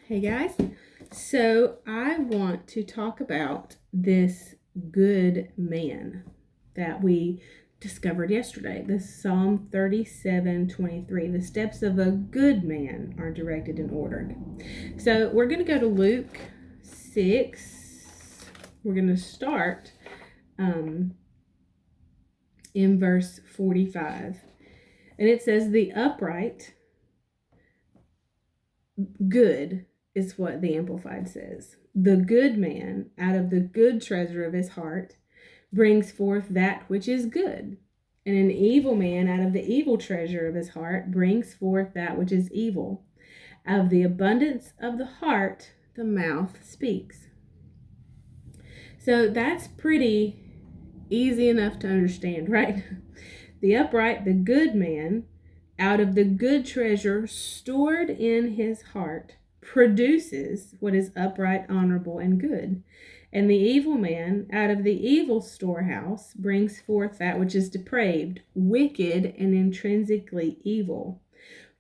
Hey guys, so I want to talk about this good man that we discovered yesterday. This Psalm 37:23. The steps of a good man are directed and ordered. So we're going to go to Luke 6. We're going to start in verse 45. And it says, the upright, good is what the Amplified says. The good man, out of the good treasure of his heart, brings forth that which is good. And an evil man, out of the evil treasure of his heart, brings forth that which is evil. Out of the abundance of the heart, the mouth speaks. So that's pretty easy enough to understand, right? The upright, the good man, out of the good treasure stored in his heart, produces what is upright, honorable, and good. And the evil man, out of the evil storehouse, brings forth that which is depraved, wicked, and intrinsically evil.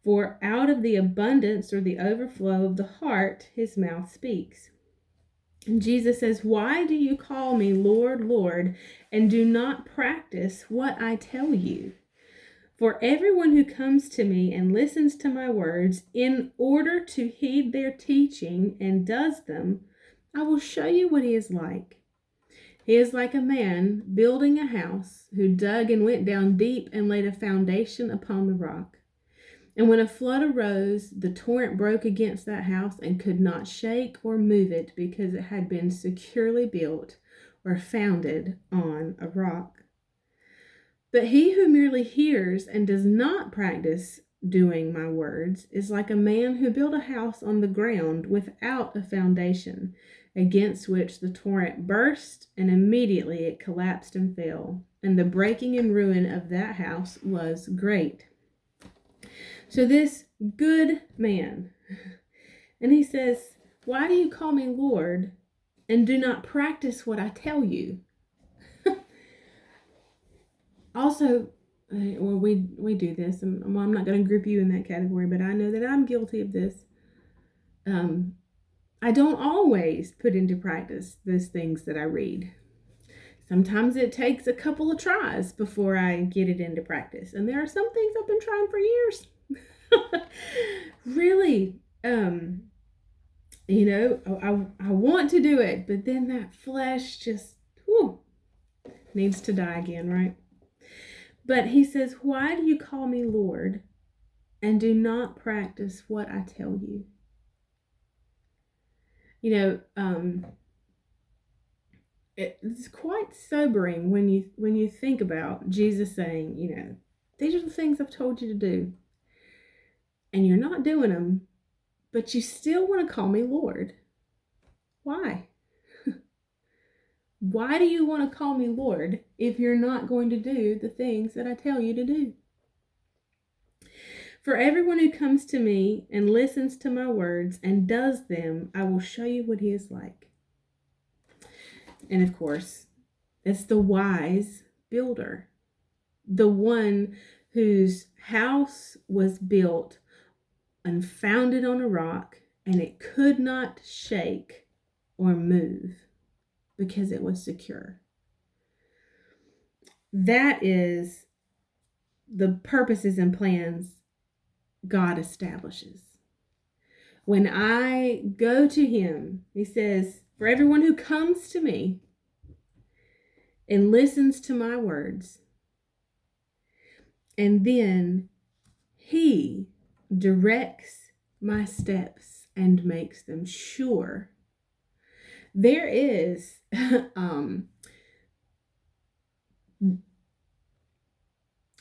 For out of the abundance or the overflow of the heart, his mouth speaks. And Jesus says, why do you call me Lord, Lord, and do not practice what I tell you? For everyone who comes to me and listens to my words in order to heed their teaching and does them, I will show you what he is like. He is like a man building a house who dug and went down deep and laid a foundation upon the rock. And when a flood arose, the torrent broke against that house and could not shake or move it because it had been securely built or founded on a rock. But he who merely hears and does not practice doing my words is like a man who built a house on the ground without a foundation, against which the torrent burst, and immediately it collapsed and fell. And the breaking and ruin of that house was great. So this good man, and he says, why do you call me Lord and do not practice what I tell you? Also, we do this, and I'm not going to group you in that category, but I know that I'm guilty of this. I don't always put into practice those things that I read. Sometimes it takes a couple of tries before I get it into practice, and there are some things I've been trying for years. Really, I want to do it, but then that flesh just needs to die again, right? But he says, why do you call me Lord and do not practice what I tell you? It's quite sobering when you think about Jesus saying, these are the things I've told you to do, and you're not doing them, but you still want to call me Lord. Why? Why do you want to call me Lord if you're not going to do the things that I tell you to do? For everyone who comes to me and listens to my words and does them, I will show you what he is like. And of course, it's the wise builder, the one whose house was built and founded on a rock, and it could not shake or move because it was secure. That is the purposes and plans God establishes. When I go to him, he says, for everyone who comes to me and listens to my words, and then he directs my steps and makes them sure. There is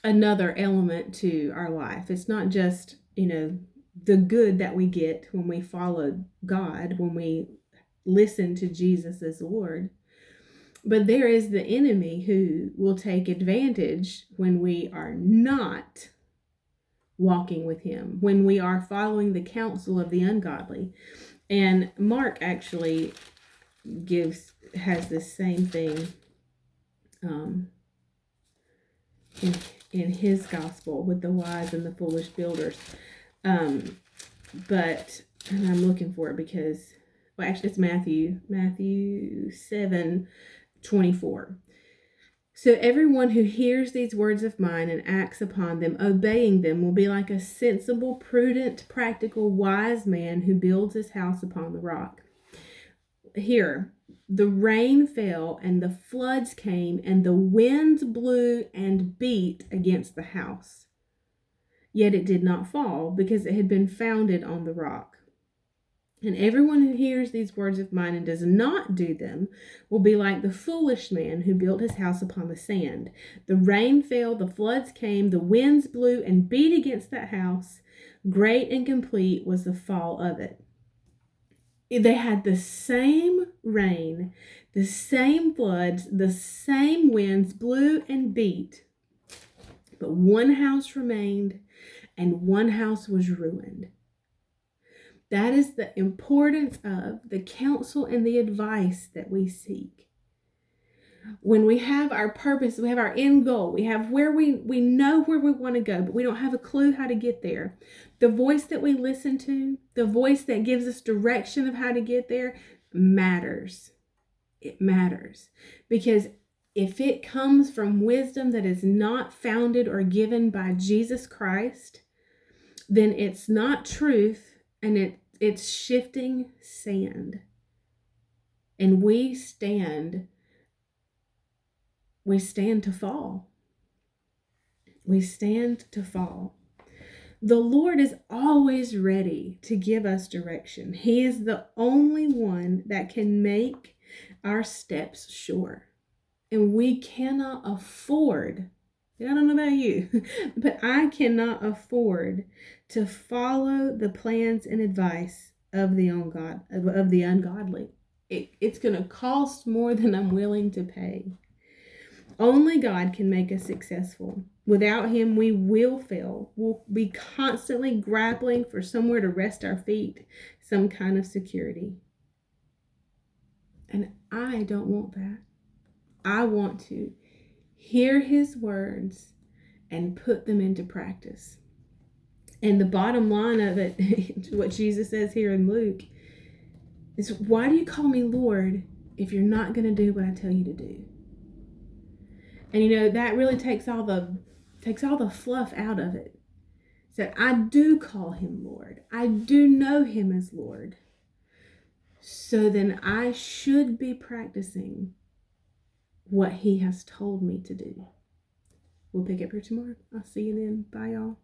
another element to our life. It's not just, the good that we get when we follow God, when we listen to Jesus as Lord. But there is the enemy who will take advantage when we are not walking with him, when we are following the counsel of the ungodly. And Mark actually has this same thing in his gospel with the wise and the foolish builders. But and I'm looking for it because, well, actually, it's Matthew 7:24. So everyone who hears these words of mine and acts upon them, obeying them, will be like a sensible, prudent, practical, wise man who builds his house upon the rock. Here, the rain fell and the floods came and the winds blew and beat against the house. Yet it did not fall because it had been founded on the rock. And everyone who hears these words of mine and does not do them will be like the foolish man who built his house upon the sand. The rain fell, the floods came, the winds blew and beat against that house. Great and complete was the fall of it. They had the same rain, the same floods, the same winds blew and beat, but one house remained and one house was ruined. That is the importance of the counsel and the advice that we seek. When we have our purpose, we have our end goal, we have where we know where we want to go, but we don't have a clue how to get there. The voice that we listen to, the voice that gives us direction of how to get there matters. It matters because if it comes from wisdom that is not founded or given by Jesus Christ, then it's not truth and it's shifting sand. And we stand to fall. We stand to fall. The Lord is always ready to give us direction. He is the only one that can make our steps sure. And we cannot afford, I don't know about you, but I cannot afford to follow the plans and advice of the ungodly. It's going to cost more than I'm willing to pay. Only God can make us successful. Without him, we will fail. We'll be constantly grappling for somewhere to rest our feet, some kind of security. And I don't want that. I want to hear his words and put them into practice. And the bottom line of it, what Jesus says here in Luke, is why do you call me Lord if you're not going to do what I tell you to do? And that really takes all the fluff out of it. So I do call him Lord. I do know him as Lord. So then I should be practicing what he has told me to do. We'll pick up here tomorrow. I'll see you then. Bye, y'all.